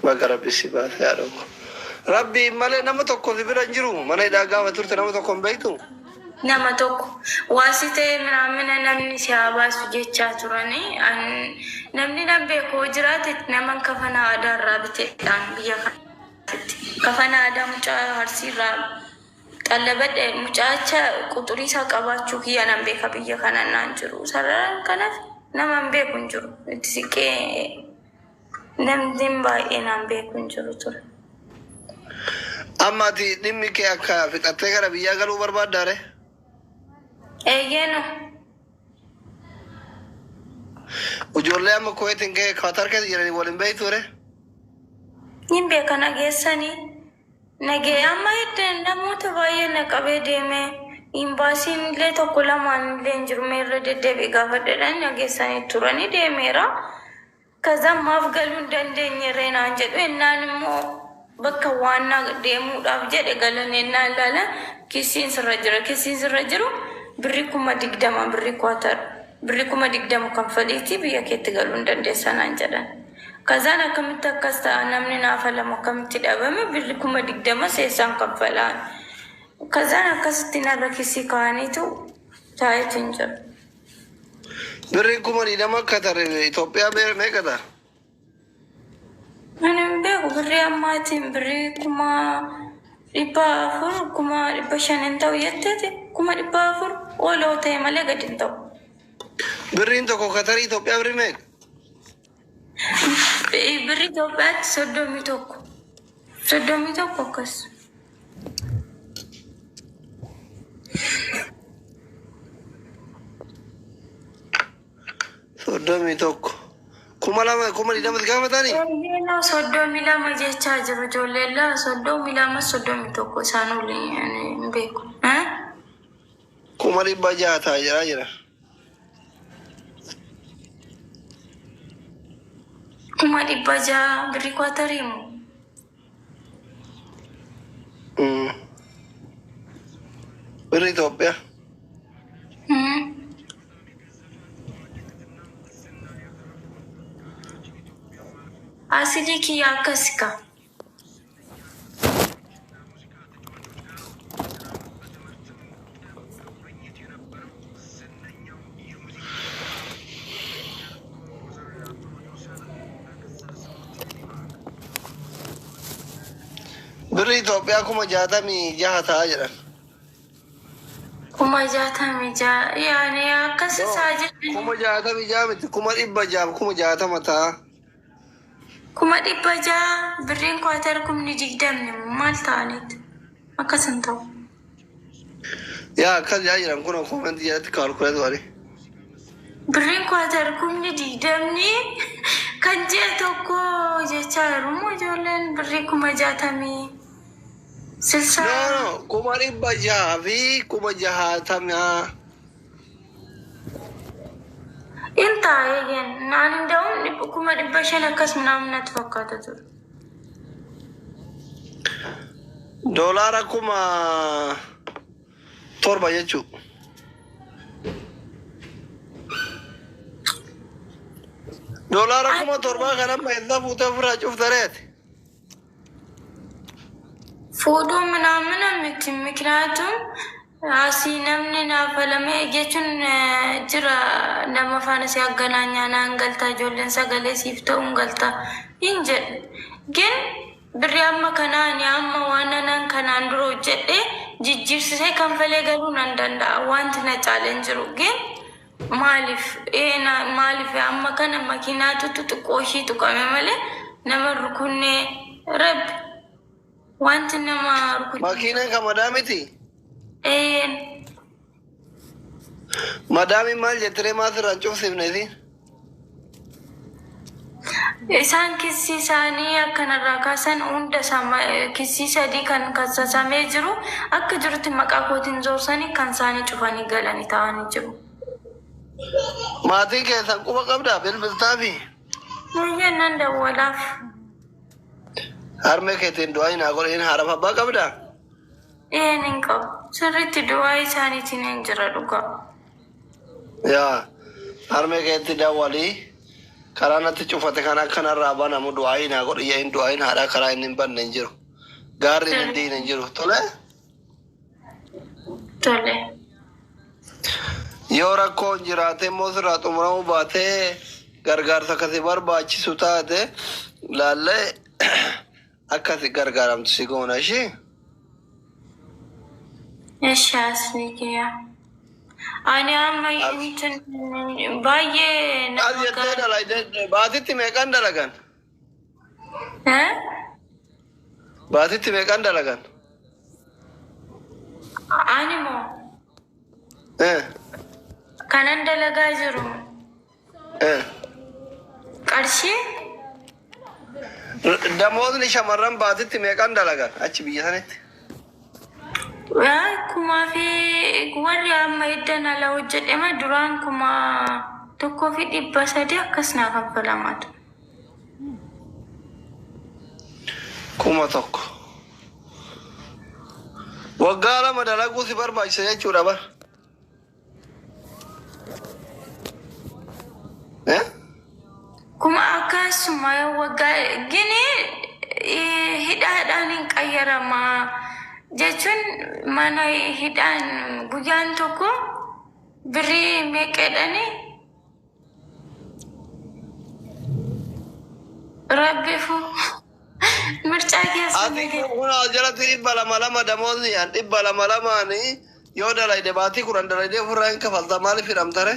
ربي سبات يا رب ربي مالي نمتوكو في برنجرو مالي دا قاوة ترت نمتوكو بيتو nama tokko waasitee miraamina namni siyaabaa sujjechaa turani namni beekoo jiraate naman kafana aadaa irraa biteedhaan biyya kanatti kafana aadaa mucaa harsiirraa xallabadhe mucaacha quxurii isaa qabaachuu kiyya nan beeka biyya kana naan jiru sararaan kanaaf naman beeku hin jiru itti siqee namni baay'ee naan beeku hin jiru ture. Ammati dhimmi kee akka fixattee gara biyyaa galuu barbaaddaare? Eeyyeno. Ijoollee amma Kuwaitiin kee Qatar keessa jiranii waliin beekture? Hin beeka nageessanii. Nagee amma iddeen namoota baay'ee naqabee deemee imbaasiin illee tokko lamaan illee hin jiru meerra deddeebi'ee gaafadheedhaan nageessanii turanii deemeera. Kazaan maaf galuu hin dandeenye reenaan jedhu ennaan immoo bakka waan deemuudhaaf jedhe galan ennaan ilaala kisiin sirra jiru. Birri 20,000 birri Qatar birri 20,000 kanfaliiti biyya keetti galuu hin dandeessanaan jedhan. Kazaan akkamitti akkas ta'a namni naafa lama akkamitti dhabame birri 20,000 seessaan kanfalaan. Kazaan akkasitti narra kisii kaa'aniitu taa'eetu hin jiru. Birri 20,000 Qatar Itoophiyaa meeqadha? Ani hin beeku birri ammaatiin birri 400 500 hin ta'u jetteeti 400 ooloo ta'e malee gadi hin ta'u. Birriin tokko Qatar Itoophiyaa birri meeqa? Birri Itoophiyaatti 31 akkas. Soddomii tokko. 20,000 gaafatanii? Eeyyena 32 jechaa jiru ijoolleellaa 32 isaan olii hin beeku. 600 ta'aa jira. 600 birri Qaatarii moo? Birri Itoophiyaa. Asili kiyya akkasi ka. Birri Itoophiyaa 66 ta'aa jira. 66 yaani akkasi isaa jedhani. 66 miti 660 ta'a. 600 birriin Qaatar 20,000 maal ta'anitti akkas hin ta'u. Yaa akkas jiran kun koomenti jalatti kaalkuleet wali. Birriin Qaatar 20,000 kan ji'a tokko jechaa jiru moo ijoolleen birrii 60,000 silsaa. No 600 fi 60. Inta eegan naan hunda'uun 500 akkas naamnatti fakkaata ture. Doolaara 7,000 jechuudha. Doolaara 7,000 kan amma eessa fuutee ofirraa cuftareeti? Fuudhuu ምናምን miti ምክንያቱም asii namni naafalamee jechuun jira nama faana si agganaa naan galtaa ijoolleen sagalee siif ta'uun galtaa hin jedhe. Gin birri amma kanaan amma waan nan kanaan dura hojjedhe jijjiirsisee kanfalee galuu nan danda'a wanti na caaleen jiru. Gin maaliif amma kana makiinaatu xixiqqoo ishii tuqame malee nama rukunnee rabbi wanti nama rukunnee. Makiinaan kan madaamiti? Een. Madaami maal jettee maasirraan cufsifneeti? Isaan kissii isaanii akkanarraa kaasan hunda kissii sadii kan kasasamee jiru akka jirutti maqaa kootiin zoorsanii kan isaanii cufanii galanii taa'anii jiru. Maatiin keessan quba qabdaa bilbiltaa fi? Baay'een nan dawwalaaf. Harmee keetiin du'aa hin godhin haadha abbaa qabdaa? Een hin qabu. Sirriitti du'aa isaaniitiin hin jira dhugaa. Yaa harmee keetti dawwalii karana te cufate kana kana rabana mu du'ain ha god yain du'ain hada kara inin ban nanjiru gari ndi nanjiru tole tole yora ko jirate mosra tumra baate gargar sakati barbaachi sutaate lalle akasi gargaram sigona shi Eshasnikia. Ani amma intin baye aziyate dalai baatitti meeqan dalagan baatitti meeqan dalagan ani mo kanan dalagaa jiru qarshi damozni shamarran baatitti meeqan dalagan achi biyya sanitti kuma fi warri amma iddan ala hojjedhema duraan kuma tokko fi 300 akkas naa kaffalamaatu. kuma tokko waggaa lama dalaguu si barbaachisa jechuudha bar kuma akkasuma waggaa gini hidhaadhaan hin qayyaramaa jechuun mana hidhaan guyyaan tokko birrii meeqeedhani rabbifu mircaa ati kun jalatti 200 damoonni an 200 yoo dalayde baatii 10 dalayde ofirraa hin kafalta maaliif hidhamtare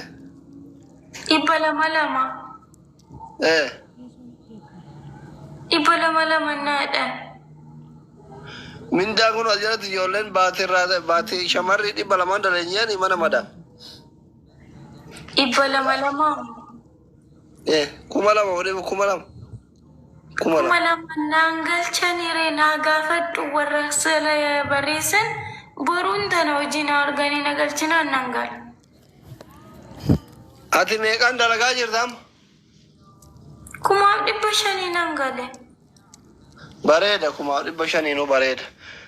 200 naadhaan mindaa kun jalatti ijoolleen baatii shamarri 200 dalaynyaan mana madaa 200 kuma lama waliin kuma lama naangalchanii naa gaafadhu warra sala bariisan boruun tana wajjin arganii nagalchinaan nangal. Ati meeqaan dalagaa jirtam? 500 nangale. Bareeda 500 nu bareeda.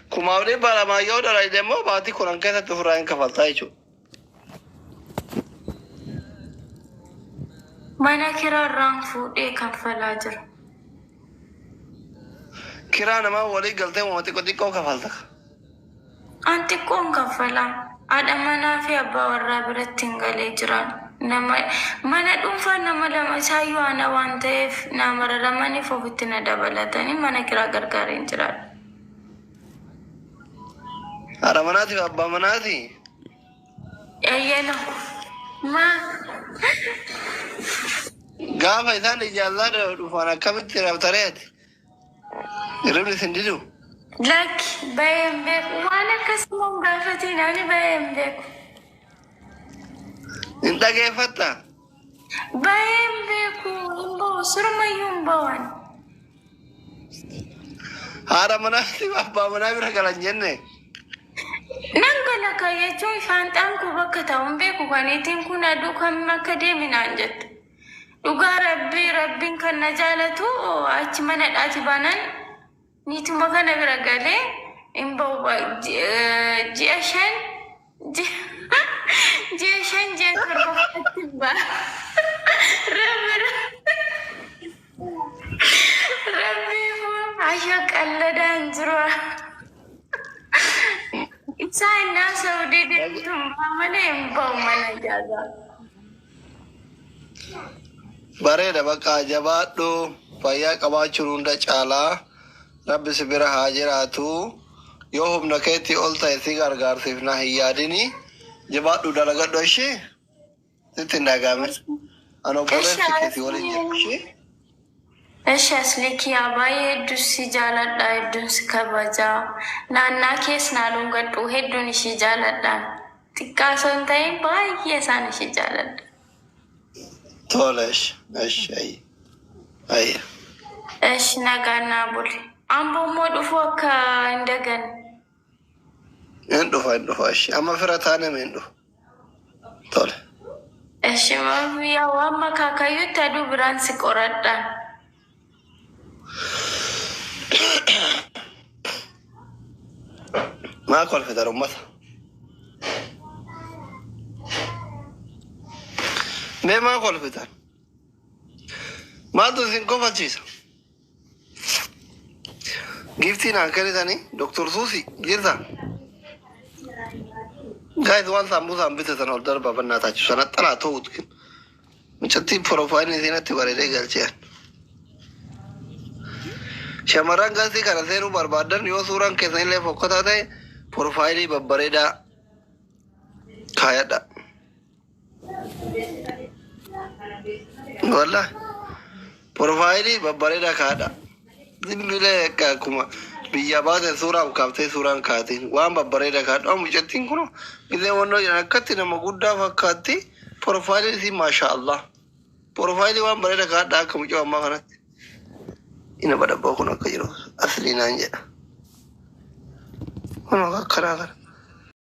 200 yoo dalayde immoo baatii 10 keessatti ofirraa hin kafaltaa jechuudha. Mana kiraarraan fuudhee kaffalaa jira. Kiraa namaa walii galtee uummati xiqqoo kafalta. An xiqqoon kaffalaa. Haadha manaa fi abbaa warraa biratti hin galee jiran. Mana dhuunfaa nama lama isaayyuu ana waan ta'eef nama raramaniif ofitti na dabalatanii mana kiraa gargaareen jiran. Haadha manaatiif abbaa manaati? Eeyyena. Gaafa isaan ijaallaa dhufan akkamitti rabtareeti? Irribni sin didu? Lakki baay'een beeku waan akkasumaan gaafatiin ani baay'een beeku. Hin dhageeffatta? Baay'een beeku hin bahu surmayyuu hin bawan. Haadha manaatiif abbaa manaa bira galan jenne? Nan gala ka jechuun shaanxaan kun bakka ta'uun beeku kaniitiin kun aduu kam akka deeminaan jettu. Dhugaa rabbiin kan na jaalatu achi mana dhaati banan niituma kana bira galee hin bahu ji'a 5 ji'a torbaatti ba'a. Rabbiin asha qalladaan jiru. Isaan naa Saudii deemtuun malee hin bahu mana jaazaa. Bareeda bakka jabaadhu fayyaa qabaachuun hunda caalaa rabbi si bira haa jiraatu yoo humna keetti ol ta'e si gargaarsiif na hin yaadini jabaadhu dalagadhu ishee sitti hin dhagahame an obboleessi keetti waliin jiru ishee. Eshi aslikiyaa baay'ee hedduun si jaaladha hedduun si kabajaa naannaa kees naaluun gadhu hedduun ishii jaaladhaan xiqqaa osoo hin ta'in baay'ee isaan ishii jaaladha. Tolesh, ayya. Eshi nagaan naa buli. Amboo immoo dhufu akka hin dagan. Hin dhufa eshi. Amma fira taane hin dhufu. Tole. Eshi yaa waan makaakayyuutti aduu biraan si qoradha. Maa kolfitan ummata? Mee maa kolfitan? Maaltu isin kofalchiisa? Giftiin aan kennitanii Dr. Suusi jirta? Guys waan saambusaan bitatan ol darba bannaataa sana xalaa ta'uutu mucattiin piroofaayilii siinatti bareedee galchee. Shamarran gaazii kana seenuu barbaadan yoo suuraan keessan illee fokkataa ta'e piroofaayilii babbareedaa kaayadha. Wallahi piroofaayilii babbareedaa kaayadha. Zimbilee akkuma biyya baate suuraan kaaftee suuraan kaatiin waan babbareedaa kaayadha. Mucattiin kun illee wannoo akkatti nama guddaa fakkaatti piroofaayilii si maasha Allah. Piroofaayilii waan bareedaa kaayadha akka mucaa ammaa kanatti. Ina badhabbaa kun akka jiru asliinaan jedha. Kun akkanaa kana.